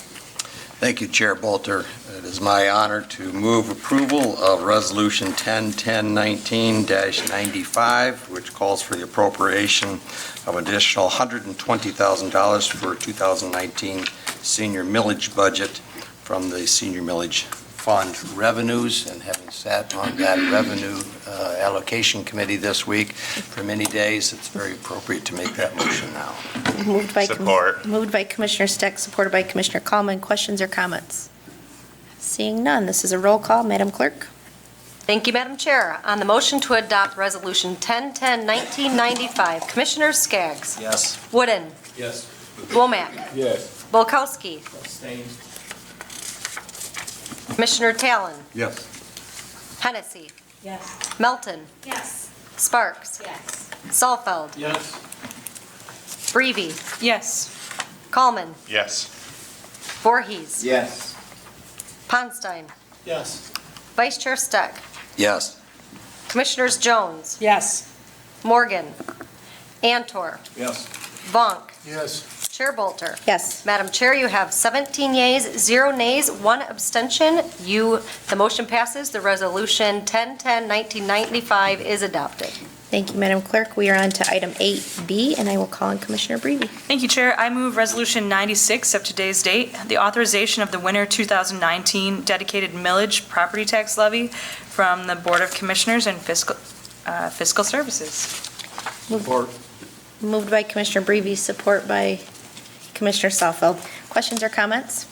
Thank you, Chair Bolter. It is my honor to move approval of Resolution 101019-95, which calls for the appropriation of additional $120,000 for 2019 senior millage budget from the Senior Millage Fund revenues. And having sat on that revenue allocation committee this week for many days, it's very appropriate to make that motion now. Moved by Support. Moved by Commissioner Steck, supported by Commissioner Coleman. Questions or comments? Seeing none, this is a roll call. Madam Clerk? Thank you, Madam Chair. On the motion to adopt Resolution 1010-1995, Commissioners Skaggs. Yes. Wooden. Yes. Womack. Yes. Bilkowski. Abstain. Commissioner Talon. Yes. Hennessy. Yes. Melton. Yes. Sparks. Yes. Salfeld. Yes. Breeby. Yes. Coleman. Yes. Voorhees. Yes. Ponstein. Yes. Vice Chair Steck. Yes. Commissioners Jones. Yes. Morgan. Antor. Yes. Vonk. Yes. Chair Bolter. Yes. Madam Chair, you have 17 yeas, 0 nays, 1 abstention. The motion passes. The resolution 1010-1995 is adopted. Thank you, Madam Clerk. We are on to item 8B, and I will call on Commissioner Breeby. Thank you, Chair. I move Resolution 96 of today's date, the authorization of the winter 2019 dedicated millage property tax levy from the Board of Commissioners and Fiscal Services. Support. Moved by Commissioner Breeby, support by Commissioner Salfeld. Questions or comments?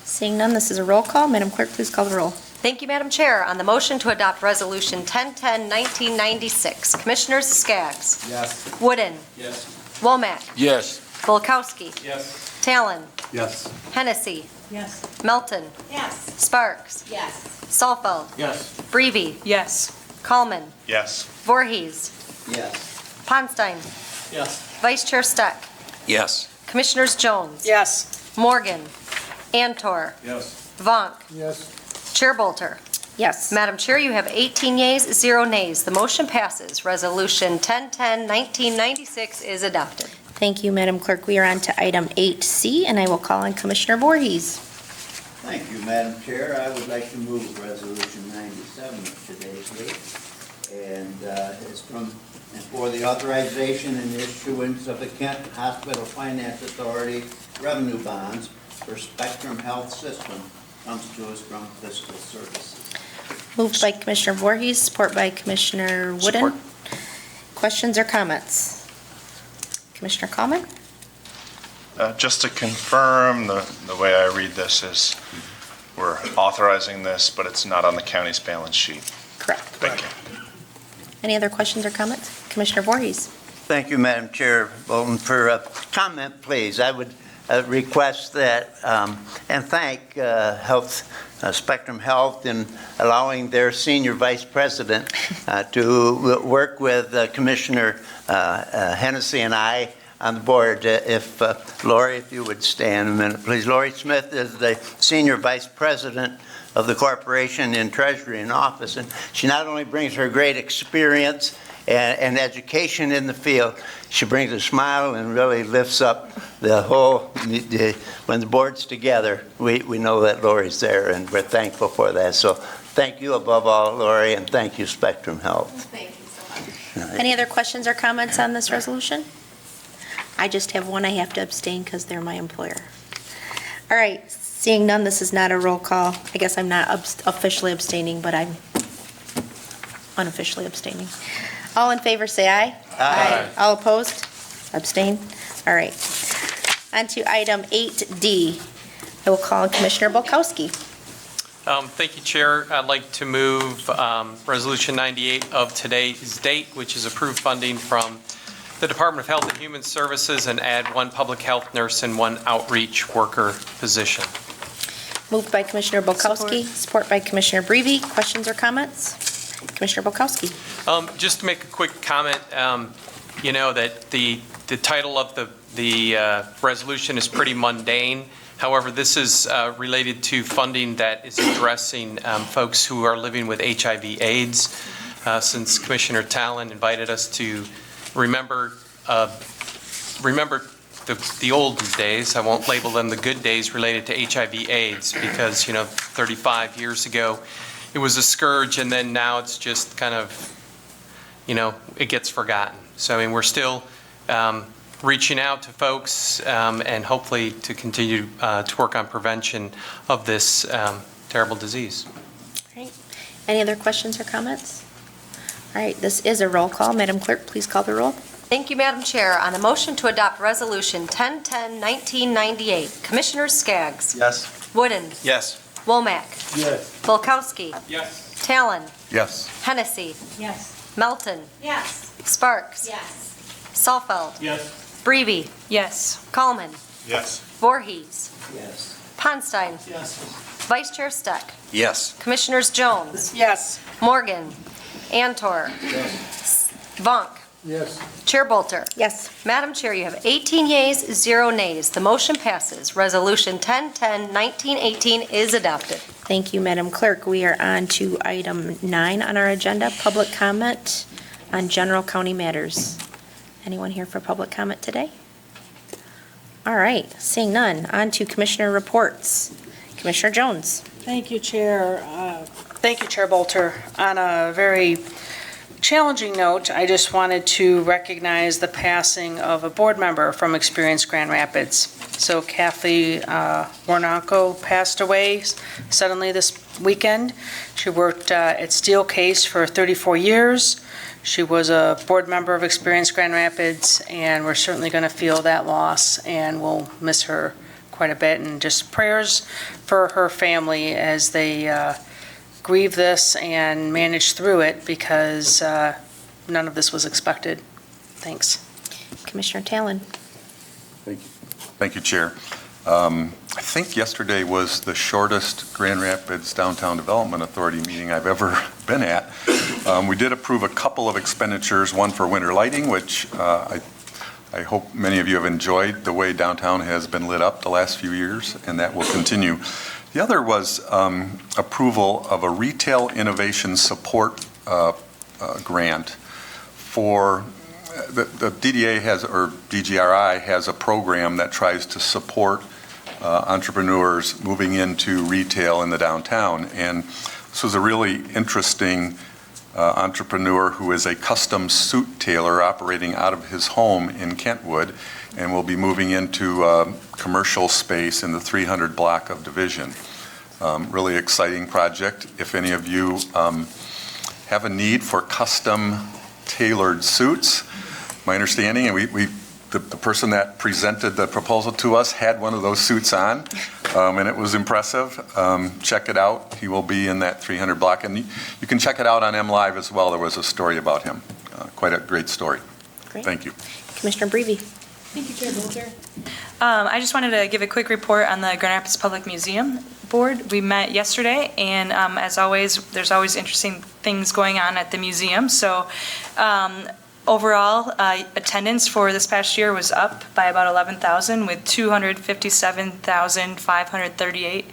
Seeing none, this is a roll call. Madam Clerk, please call the roll. Thank you, Madam Chair. On the motion to adopt Resolution 1010-1996, Commissioners Skaggs. Yes. Wooden. Yes. Womack. Yes. Bulkowski. Yes. Talon. Yes. Hennessy. Yes. Melton. Yes. Sparks. Yes. Salfeld. Yes. Breeby. Yes. Coleman. Yes. Voorhees. Yes. Ponstein. Yes. Vice Chair Steck. Yes. Commissioners Jones. Yes. Morgan. Antor. Yes. Vonk. Yes. Chair Bolter. Yes. Madam Chair, you have 18 yeas, 0 nays. The motion passes. Resolution 1010-1996 is adopted. Thank you, Madam Clerk. We are on to item 8C, and I will call on Commissioner Voorhees. Thank you, Madam Chair. I would like to move Resolution 97 of today's date. And it's for the authorization and issuance of the Kent Hospital Finance Authority revenue bonds for Spectrum Health System. Comes to us from Fiscal Services. Moved by Commissioner Voorhees, support by Commissioner Wooden. Support. Questions or comments? Commissioner Coleman? Just to confirm, the way I read this is we're authorizing this, but it's not on the county's balance sheet. Correct. Thank you. Any other questions or comments? Commissioner Voorhees? Thank you, Madam Chair. Bolton, for a comment, please. I would request that, and thank Spectrum Health in allowing their senior vice president to work with Commissioner Hennessy and I on the board. If Lori, if you would stand a minute, please. Lori Smith is the senior vice president of the corporation in Treasury and Office, and she not only brings her great experience and education in the field, she brings a smile and really lifts up the whole, when the board's together, we know that Lori's there, and we're thankful for that. So thank you above all, Lori, and thank you, Spectrum Health. Thank you so much. Any other questions or comments on this resolution? I just have one. I have to abstain because they're my employer. All right, seeing none, this is not a roll call. I guess I'm not officially abstaining, but I'm unofficially abstaining. All in favor, say aye. Aye. All opposed? Abstain? All right. On to item 8D. I will call on Commissioner Bulkowski. Thank you, Chair. I'd like to move Resolution 98 of today's date, which is approved funding from the Department of Health and Human Services, and add 1 public health nurse and 1 outreach worker position. Moved by Commissioner Bulkowski, support by Commissioner Breeby. Questions or comments? Commissioner Bulkowski. Just to make a quick comment, that the title of the resolution is pretty mundane. However, this is related to funding that is addressing folks who are living with HIV/AIDS. Since Commissioner Talon invited us to remember the old days, I won't label them the good days related to HIV/AIDS, because 35 years ago it was a scourge, and then now it's just kind of, it gets forgotten. So we're still reaching out to folks and hopefully to continue to work on prevention of this terrible disease. All right. Any other questions or comments? All right, this is a roll call. Madam Clerk, please call the roll. Thank you, Madam Chair. On a motion to adopt Resolution 1010-1998, Commissioners Skaggs. Yes. Wooden. Yes. Womack. Yes. Bulkowski. Yes. Talon. Yes. Hennessy. Yes. Melton. Yes. Sparks. Yes. Salfeld. Yes. Breeby. Yes. Coleman. Yes. Voorhees. Yes. Ponstein. Yes. Vice Chair Steck. Yes. Commissioners Jones. Yes. Morgan. Antor. Vonk. Yes. Chair Bolter. Yes. Madam Chair, you have 18 yeas, 0 nays. The motion passes. Resolution 1010-1918 is adopted. Thank you, Madam Clerk. We are on to item 9 on our agenda, public comment on general county matters. Anyone here for public comment today? All right, seeing none, on to Commissioner reports. Commissioner Jones. Thank you, Chair. Thank you, Chair Bolter. On a very challenging note, I just wanted to recognize the passing of a board member from Experience Grand Rapids. So Kathy Warnako passed away suddenly this weekend. She worked at Steelcase for 34 years. She was a board member of Experience Grand Rapids, and we're certainly going to feel that loss, and we'll miss her quite a bit. And just prayers for her family as they grieve this and manage through it, because none of this was expected. Thanks. Commissioner Talon. Thank Thank you, Chair. I think yesterday was the shortest Grand Rapids Downtown Development Authority meeting I've ever been at. We did approve a couple of expenditures, one for winter lighting, which I hope many of you have enjoyed the way downtown has been lit up the last few years, and that will continue. The other was approval of a retail innovation support grant for the DDA has, or DGRI has a program that tries to support entrepreneurs moving into retail in the downtown. And this was a really interesting entrepreneur who is a custom suit tailor operating out of his home in Kentwood and will be moving into commercial space in the 300 block of Division. Really exciting project. If any of you have a need for custom tailored suits, my understanding, and the person that presented the proposal to us had one of those suits on, and it was impressive. Check it out. He will be in that 300 block, and you can check it out on MLive as well. There was a story about him. Quite a great story. Great. Thank you. Commissioner Brevi. Thank you, Chair Bolter. I just wanted to give a quick report on the Grand Rapids Public Museum Board. We met yesterday, and as always, there's always interesting things going on at the museum. So overall, attendance for this past year was up by about 11,000 with 257,538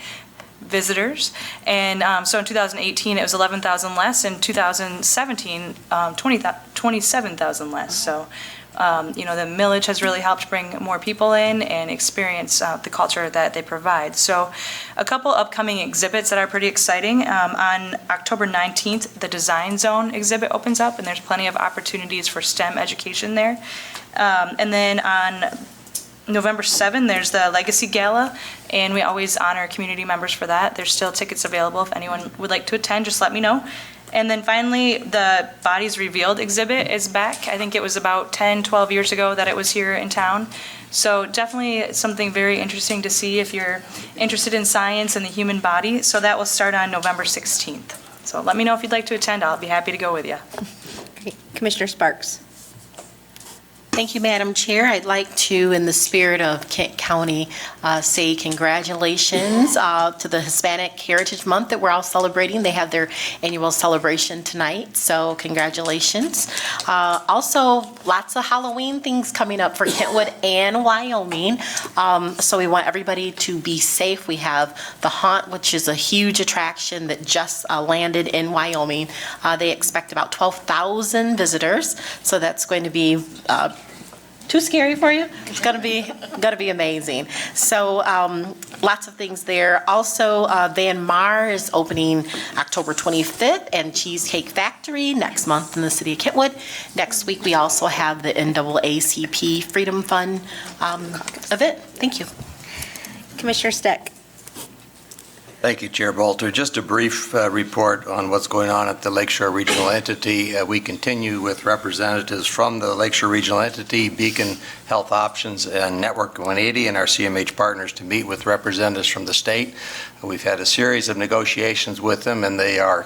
visitors. And so in 2018, it was 11,000 less. In 2017, 27,000 less. So the millage has really helped bring more people in and experience the culture that they provide. So a couple upcoming exhibits that are pretty exciting. On October 19th, the Design Zone exhibit opens up, and there's plenty of opportunities for STEM education there. And then on November 7th, there's the Legacy Gala, and we always honor community members for that. There's still tickets available. If anyone would like to attend, just let me know. And then finally, the Bodies Revealed exhibit is back. I think it was about 10, 12 years ago that it was here in town. So definitely something very interesting to see if you're interested in science and the human body. So that will start on November 16th. So let me know if you'd like to attend. I'll be happy to go with you. Great. Commissioner Sparks. Thank you, Madam Chair. I'd like to, in the spirit of Kent County, say congratulations to the Hispanic Heritage Month that we're all celebrating. They have their annual celebration tonight, so congratulations. Also, lots of Halloween things coming up for Kentwood and Wyoming, so we want everybody to be safe. We have the Haunt, which is a huge attraction that just landed in Wyoming. They expect about 12,000 visitors, so that's going to be too scary for you? It's gonna be amazing. So lots of things there. Also, Van Mar is opening October 25th, and Cheesecake Factory next month in the city of Kentwood. Next week, we also have the NAACP Freedom Fund event. Thank you. Commissioner Steck. Thank you, Chair Bolter. Just a brief report on what's going on at the Lakeshore Regional Entity. We continue with representatives from the Lakeshore Regional Entity, Beacon Health Options, and Network 180, and our CMH partners to meet with representatives from the state. We've had a series of negotiations with them, and they are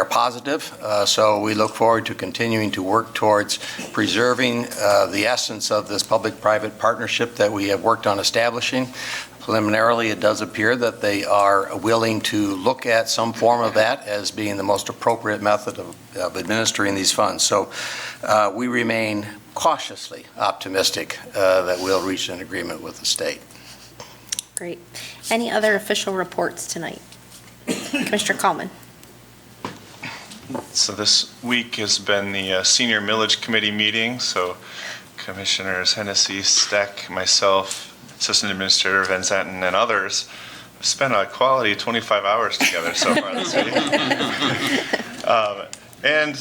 positive. So we look forward to continuing to work towards preserving the essence of this public-private partnership that we have worked on establishing. Preliminarily, it does appear that they are willing to look at some form of that as being the most appropriate method of administering these funds. So we remain cautiously optimistic that we'll reach an agreement with the state. Great. Any other official reports tonight? Commissioner Coleman. So this week has been the Senior Millage Committee meeting. So Commissioners Hennessy, Steck, myself, Assistant Administrator Van Zanten, and others have spent a quality 25 hours together so far this week. And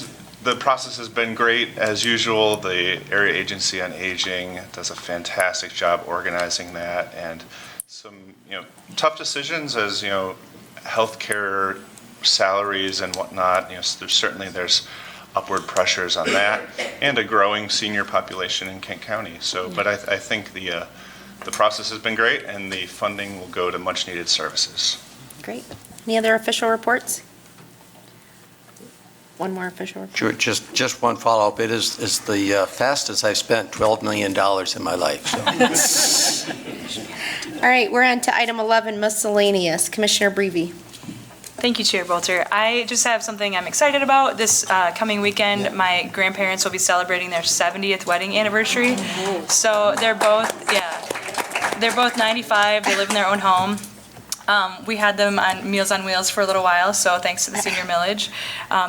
the process has been great. As usual, the Area Agency on Aging does a fantastic job organizing that, and some tough decisions as healthcare salaries and whatnot. There's upward pressures on that, and a growing senior population in Kent County. So, but I think the process has been great, and the funding will go to much-needed services. Great. Any other official reports? one more official report. Sure, just one follow-up. It is the fastest I've spent $12 million in my life, so. All right, we're on to item 11, miscellaneous. Commissioner Brevy. Thank you, Chair Bolter. I just have something I'm excited about. This coming weekend, my grandparents will be celebrating their 70th wedding anniversary. So they're both 95. They live in their own home. We had them on Meals on Wheels for a little while, so thanks to the senior millage.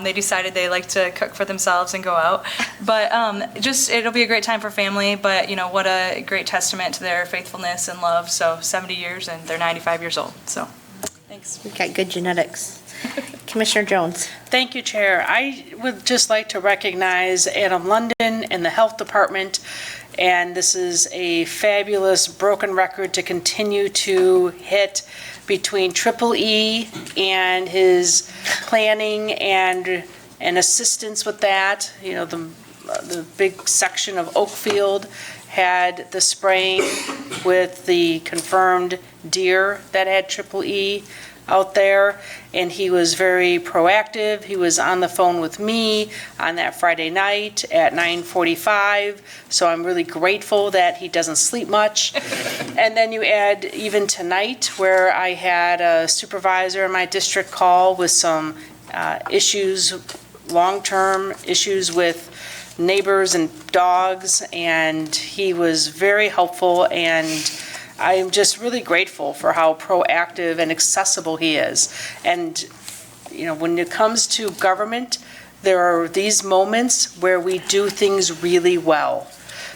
They decided they like to cook for themselves and go out. But it'll be a great time for family, but what a great testament to their faithfulness and love. So 70 years and they're 95 years old, so thanks. We've got good genetics. Commissioner Jones. Thank you, Chair. I would just like to recognize Adam London and the Health Department, and this is a fabulous broken record to continue to hit between Triple E and his planning and assistance with that. The big section of Oakfield had the spraying with the confirmed deer that had Triple E out there, and he was very proactive. He was on the phone with me on that Friday night at 9:45, so I'm really grateful that he doesn't sleep much. And then you add even tonight, where I had a supervisor in my district call with some issues, long-term issues with neighbors and dogs, and he was very helpful, and I am just really grateful for how proactive and accessible he is. And, when it comes to government, there are these moments where we do things really well.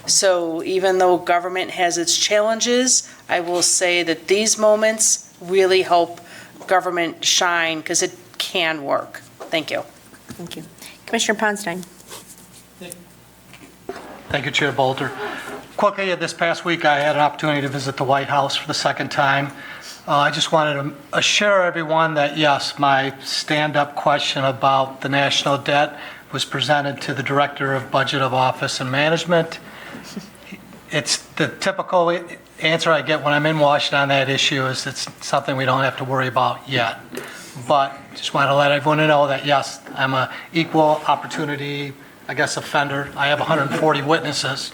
So even though government has its challenges, I will say that these moments really help government shine because it can work. Thank you. Thank you. Commissioner Ponstein. Thank you, Chair Bolter. Quickly, this past week, I had an opportunity to visit the White House for the second time. I just wanted to assure everyone that, yes, my stand-up question about the national debt was presented to the Director of Budget of Office and Management. It's the typical answer I get when I'm in Washington on that issue is it's something we don't have to worry about yet. But just want to let everyone know that, yes, I'm an equal opportunity offender. I have 140 witnesses.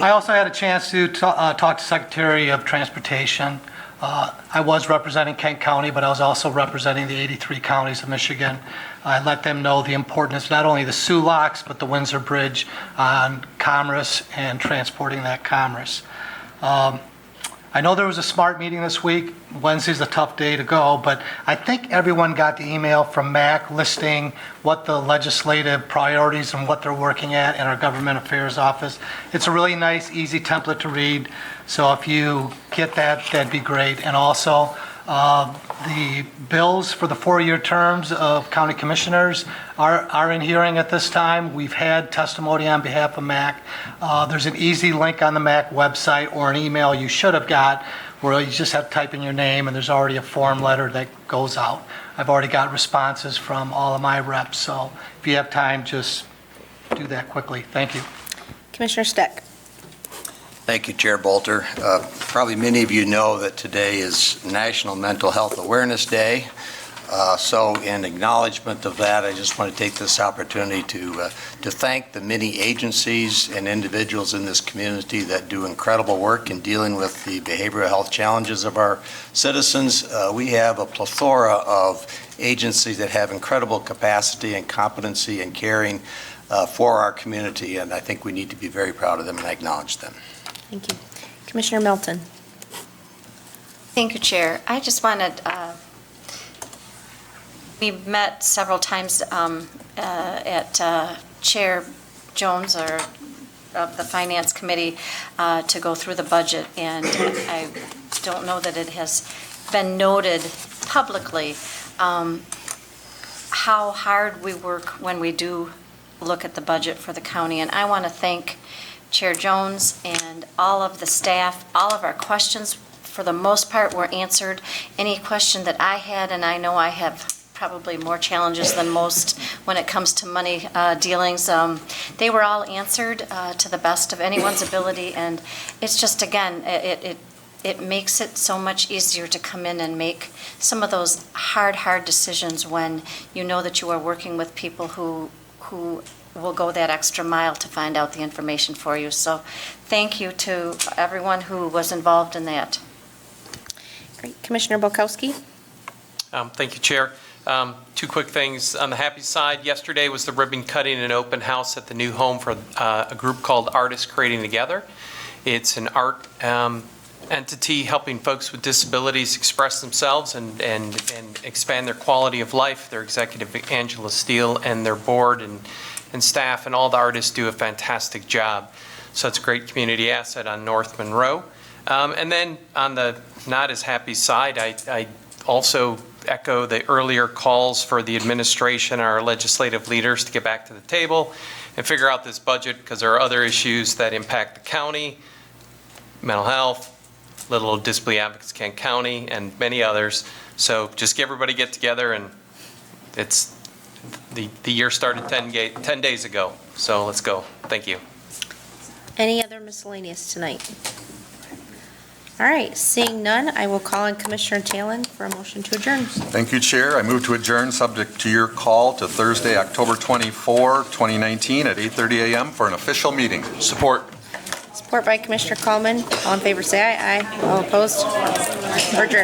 I also had a chance to talk to Secretary of Transportation. I was representing Kent County, but I was also representing the 83 counties of Michigan. I let them know the importance, not only the Sioux Locks, but the Windsor Bridge on commerce and transporting that commerce. I know there was a SMART meeting this week. Wednesday's a tough day to go, but I think everyone got the email from MAC listing what the legislative priorities and what they're working at in our Government Affairs Office. It's a really nice, easy template to read, so if you get that, that'd be great. And also, the bills for the 4-year terms of county commissioners are in hearing at this time. We've had testimony on behalf of MAC. There's an easy link on the MAC website or an email you should have got where you just have to type in your name and there's already a form letter that goes out. I've already got responses from all of my reps, so if you have time, just do that quickly. Thank you. Commissioner Steck. Thank you, Chair Bolter. Probably many of you know that today is National Mental Health Awareness Day. So in acknowledgement of that, I just want to take this opportunity to thank the many agencies and individuals in this community that do incredible work in dealing with the behavioral health challenges of our citizens. We have a plethora of agencies that have incredible capacity and competency in caring for our community, and I think we need to be very proud of them and acknowledge them. Thank you. Commissioner Milton. Thank you, Chair. I just wanted, we met several times at Chair Jones of the Finance Committee to go through the budget, and I don't know that it has been noted publicly how hard we work when we do look at the budget for the county. And I want to thank Chair Jones and all of the staff. All of our questions, for the most part, were answered. Any question that I had, and I know I have probably more challenges than most when it comes to money dealings, they were all answered to the best of anyone's ability. And it's just, again, it makes it so much easier to come in and make some of those hard decisions when you know that you are working with people who will go that extra mile to find out the information for you. So thank you to everyone who was involved in that. Great. Commissioner Bolkowski? Thank you, Chair. Two quick things. On the happy side, yesterday was the ribbon cutting and open house at the new home for a group called Artists Creating Together. It's an art entity helping folks with disabilities express themselves and expand their quality of life. Their executive, Angela Steele, and their board and staff and all the artists do a fantastic job. So it's a great community asset on North Monroe. And then on the not as happy side, I also echo the earlier calls for the administration and our legislative leaders to get back to the table and figure out this budget, because there are other issues that impact the county, mental health, Little Old Disability Advocates Kent County, and many others. So just everybody get together, and it's the year started 10 days ago. So let's go. Thank you. Any other miscellaneous tonight? All right, seeing none, I will call on Commissioner Talon for a motion to adjourn. Thank you, Chair. I move to adjourn, subject to your call, to Thursday, October 24, 2019, at 8:30 a.m. for an official meeting. Support. Support by Commissioner Coleman. All in favor, say aye. Aye. All opposed? Or adjourn.